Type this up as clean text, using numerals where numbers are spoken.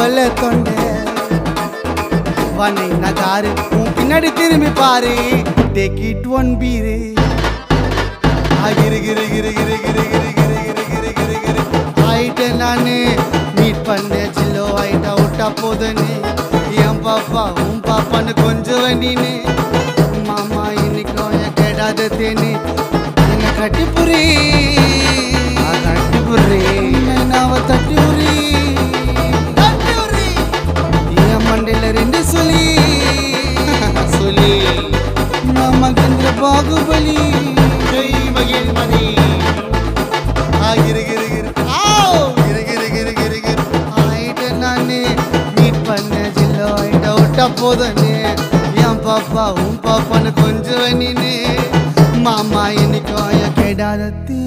கொல்ல தொண்டை வனை நகாரு உன் பின்னாடி திரும்பி பாரு டேக் இட் ஒன் பீரு கிரு கிரு கிரு கிரு கிரு கிரு கிரு கிரு கிரு கிரு கிரு ஆயிட்ட நானு மீட் பண்ண ஜில்லோ ஆயிட்டா விட்டா போதுன்னு என் பாப்பா உன் பாப்பான்னு கொஞ்சம் நீனு மாமா இன்னைக்கும் என் கேடாத தேனி என்ன கட்டி புரி நாவ தட்டி உரி என் மண்டையில ரெண்டு சொல்லி சொல்லி நான் மகேந்திர பாகுபலி மகிழ்மணி ஆயிட்ட நானே மீட் பண்ண ஜில்லோ ஆயிட்டா விட்டா போதுன்னு என் பாப்பா உன் பாப்பான்னு கொஞ்சம் நீனு மாமா இன்னைக்கும் கேடாதத்தே